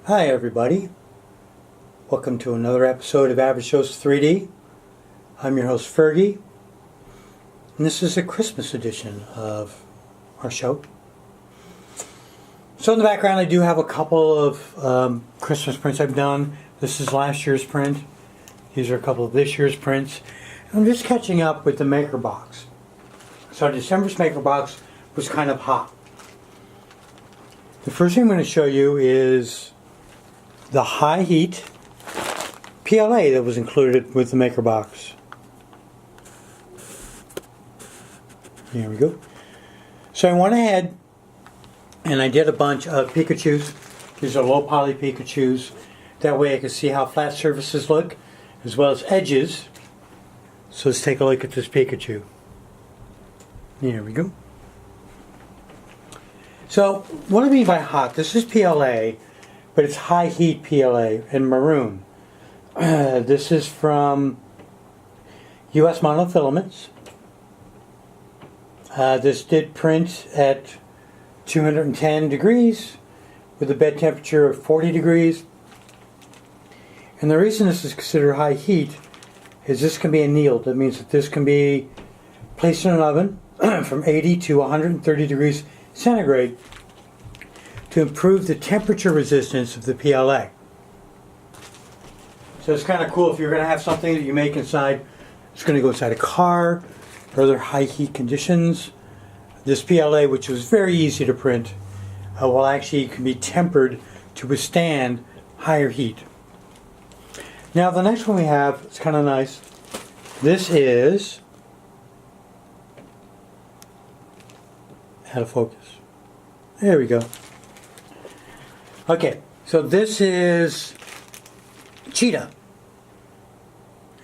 Hi everybody, welcome to another episode of Average Joe's 3D. I'm your host Fergie, and this is a Christmas edition of our show. So in the background I do have a couple of Christmas prints I've done. This is last year's print. These are a couple of this year's prints. I'm just catching up with the Maker Box. So December's Maker Box was kind of hot. The first thing I'm going to show you is the high heat PLA that was included with the Maker Box. There we go. So I went ahead and I did a bunch of Pikachus. These are low poly Pikachus. That way I can see how flat surfaces look as well as edges. So let's take a look at this Pikachu. There we go. So what I mean by hot, this is PLA, but it's high heat PLA in maroon. This is from US Monofilaments. This did print at 210 degrees with a bed temperature of 40 degrees. And the reason this is considered high heat is this can be annealed. That means that this can be placed in an oven from 80 to 130 degrees centigrade to improve the temperature resistance of the PLA. So it's kind of cool if you're going to have something that you make inside, it's going to go inside a car or other high heat conditions. This PLA, which was very easy to print, will actually can be tempered to withstand higher heat. Now the next one we have, it's kind of nice. This is out of focus. There we go. Okay, so this is Cheetah.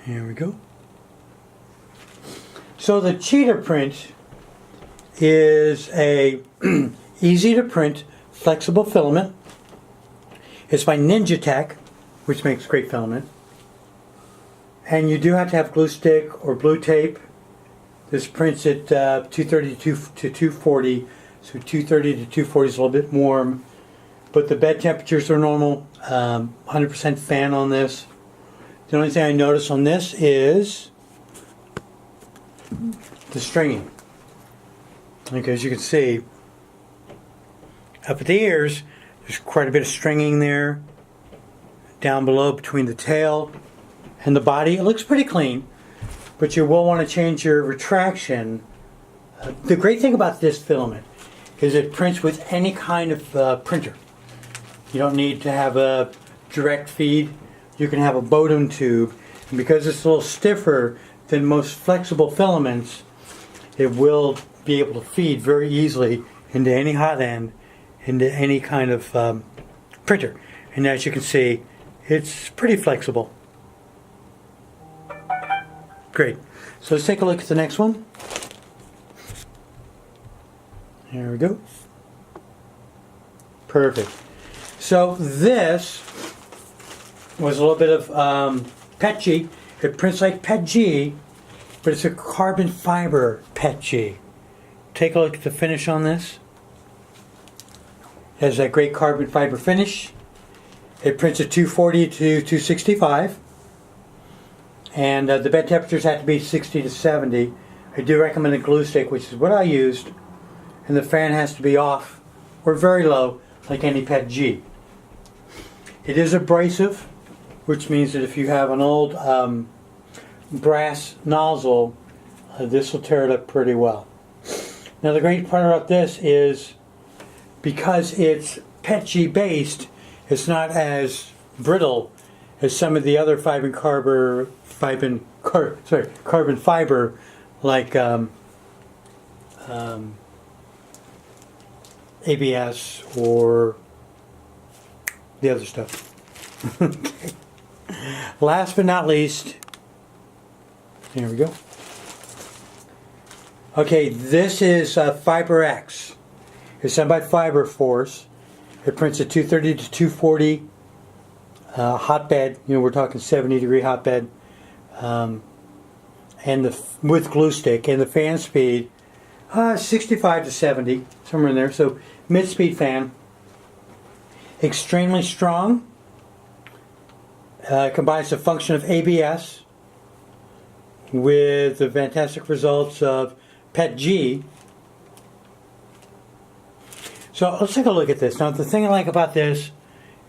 Here we go. So the Cheetah print is a easy to print flexible filament. It's by Ninja Tech, which makes great filament. And you do have to have glue stick or blue tape. This prints at 230 to 240. So 230 to 240 is a little bit warm. But the bed temperatures are normal. 100% fan on this. The only thing I notice on this is the stringing. Like as you can see, up at the ears, there's quite a bit of stringing there. Down below between the tail and the body, it looks pretty clean, but you will want to change your retraction. The great thing about this filament is it prints with any kind of printer. You don't need to have a direct feed. You can have a Bowden tube, and because it's a little stiffer than most flexible filaments, it will be able to feed very easily into any hot end, into any kind of printer. And as you can see, it's pretty flexible. Great. So let's take a look at the next one. There we go. Perfect. So this was a little bit of Petchi. It prints like Petchi, but it's a carbon fiber Petchi. Take a look at the finish on this. It has that great carbon fiber finish. It prints at 240 to 265. And the bed temperatures have to be 60 to 70. I do recommend a glue stick, which is what I used. And the fan has to be off or very low, like any Petchi. It is abrasive, which means that if you have an old brass nozzle, this will tear it up pretty well. Now the great part about this is because it's Petchi based, it's not as brittle as some of the other carbon fiber like ABS or the other stuff. Okay. Last but not least, here we go. Okay, this is FiberX. It's done by Fiberforce. It prints at 230 to 240 hotbed. You know, we're talking 70 degree hotbed, and with glue stick, and the fan speed 65 to 70, somewhere in there. So mid-speed fan. extremely strong. Combines the function of ABS with the fantastic results of Petchi. So let's take a look at this. Now, the thing I like about this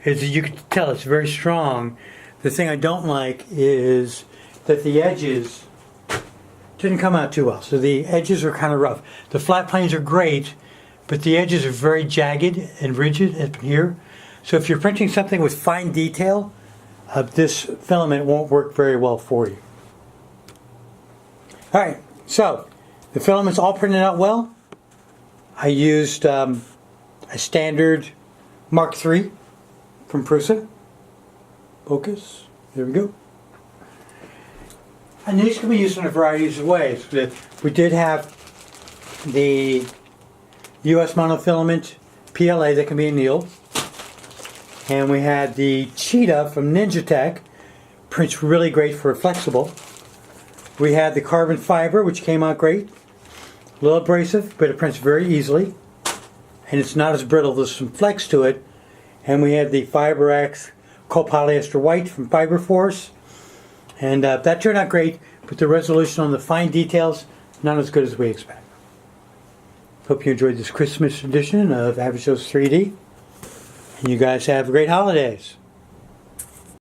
is that you can tell it's very strong. The thing I don't like is that the edges didn't come out too well. So the edges are kind of rough. The flat planes are great, but the edges are very jagged and rigid up here. So if you're printing something with fine detail, this filament won't work very well for you. Alright, so the filament's all printed out well. I used a standard Mark III from Prusa. Focus. There we go. And these can be used in a variety of ways. We did have the US monofilament PLA that can be annealed. And we had the Cheetah from Ninja Tech. Prints really great for flexible. We had the carbon fiber, which came out great. A little abrasive, but it prints very easily. And it's not as brittle. There's some flex to it. And we had the FiberX copolyester white from Fiberforce. And that turned out great, but the resolution on the fine details, not as good as we expect. Hope you enjoyed this Christmas edition of Average Joe's 3D. And you guys have great holidays.